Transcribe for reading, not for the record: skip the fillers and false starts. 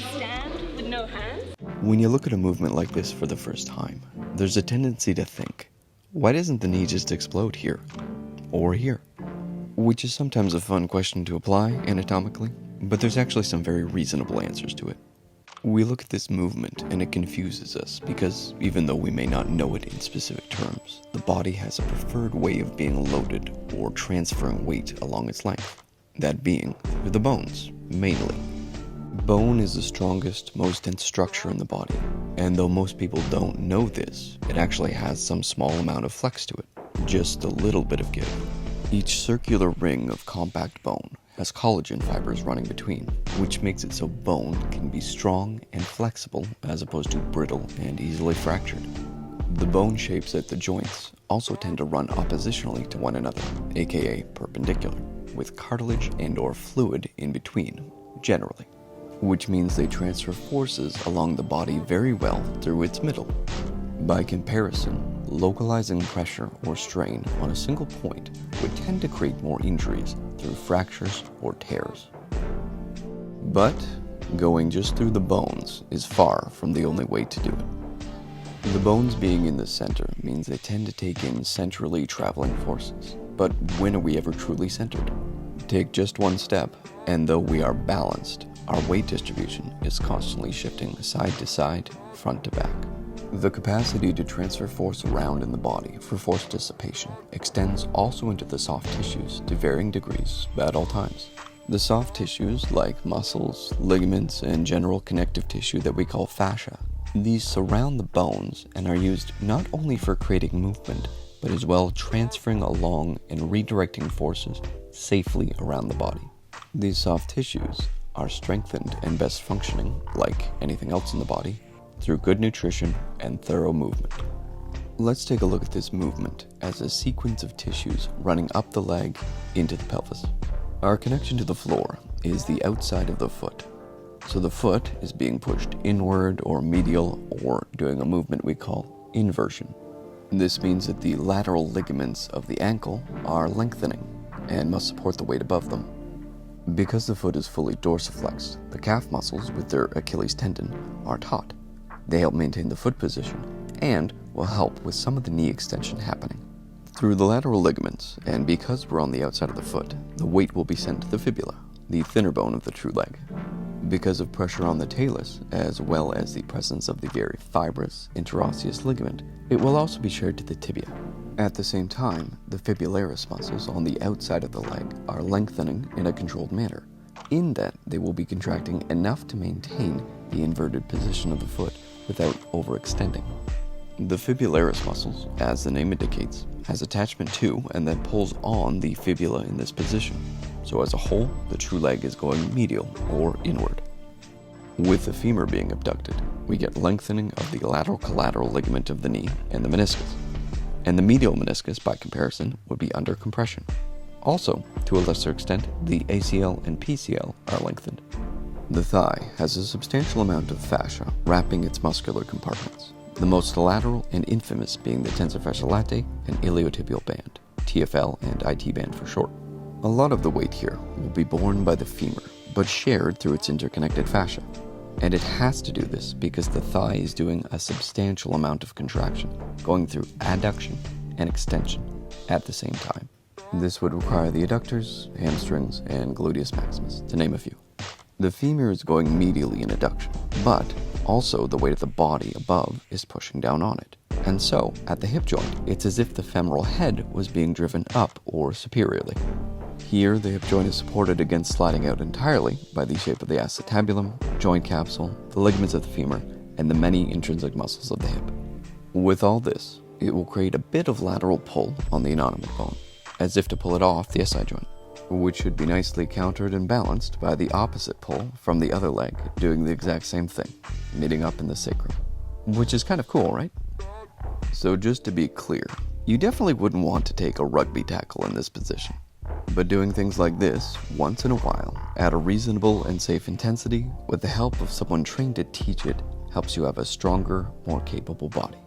stand with no hands? When you look at a movement like this for the first time, there's a tendency to think, why doesn't the knee just explode here? Or here? Which is sometimes a fun question to apply anatomically, but there's actually some very reasonable answers to it. We look at this movement and it confuses us because even though we may not know it in specific terms, the body has a preferred way of being loaded or transferring weight along its length, that being through the bones, mainly. Bone is the strongest, most dense structure in the body, and though most people don't know this, it actually has some small amount of flex to it, just a little bit of give. Each circular ring of compact bone has collagen fibers running between, which makes it so bone can be strong and flexible as opposed to brittle and easily fractured. The bone shapes at the joints also tend to run oppositionally to one another, aka perpendicular, with cartilage and/or fluid in between, generally, which means they transfer forces along the body very well through its middle. By comparison, localizing pressure or strain on a single point would tend to create more injuries through fractures or tears. But going just through the bones is far from the only way to do it. The bones being in the center means they tend to take in centrally traveling forces. But when are we ever truly centered? Take just one step, and though we are balanced, our weight distribution is constantly shifting side to side, front to back. The capacity to transfer force around in the body for force dissipation extends also into the soft tissues to varying degrees at all times. The soft tissues, like muscles, ligaments, and general connective tissue that we call fascia, these surround the bones and are used not only for creating movement, but as well transferring along and redirecting forces safely around the body. These soft tissues are strengthened and best functioning, like anything else in the body, through good nutrition and thorough movement. Let's take a look at this movement as a sequence of tissues running up the leg into the pelvis. Our connection to the floor is the outside of the foot. So the foot is being pushed inward or medial or doing a movement we call inversion. This means that the lateral ligaments of the ankle are lengthening and must support the weight above them. Because the foot is fully dorsiflexed, the calf muscles with their Achilles tendon are taut. They help maintain the foot position and will help with some of the knee extension happening. Through the lateral ligaments, and because we're on the outside of the foot, the weight will be sent to the fibula, the thinner bone of the true leg. Because of pressure on the talus, as well as the presence of the very fibrous interosseous ligament, it will also be shared to the tibia. At the same time, the fibularis muscles on the outside of the leg are lengthening in a controlled manner, in that they will be contracting enough to maintain the inverted position of the foot without overextending. The fibularis muscles, as the name indicates, has attachment to and then pulls on the fibula in this position. So as a whole, the true leg is going medial or inward. With the femur being abducted, we get lengthening of the lateral collateral ligament of the knee and the meniscus. And the medial meniscus, by comparison, would be under compression. Also, to a lesser extent, the ACL and PCL are lengthened. The thigh has a substantial amount of fascia wrapping its muscular compartments, the most lateral and infamous being the tensor fascia latae and iliotibial band, TFL and IT band for short. A lot of the weight here will be borne by the femur, but shared through its interconnected fascia. And it has to do this because the thigh is doing a substantial amount of contraction, going through adduction and extension at the same time. This would require the adductors, hamstrings, and gluteus maximus, to name a few. The femur is going medially in adduction, but also the weight of the body above is pushing down on it. And so, at the hip joint, it's as if the femoral head was being driven up or superiorly. Here, the hip joint is supported against sliding out entirely by the shape of the acetabulum, joint capsule, the ligaments of the femur, and the many intrinsic muscles of the hip. With all this, it will create a bit of lateral pull on the innominate bone, as if to pull it off the SI joint, which should be nicely countered and balanced by the opposite pull from the other leg doing the exact same thing, meeting up in the sacrum. Which is kind of cool, right? So just to be clear, you definitely wouldn't want to take a rugby tackle in this position. But doing things like this, once in a while, at a reasonable and safe intensity, with the help of someone trained to teach it, helps you have a stronger, more capable body.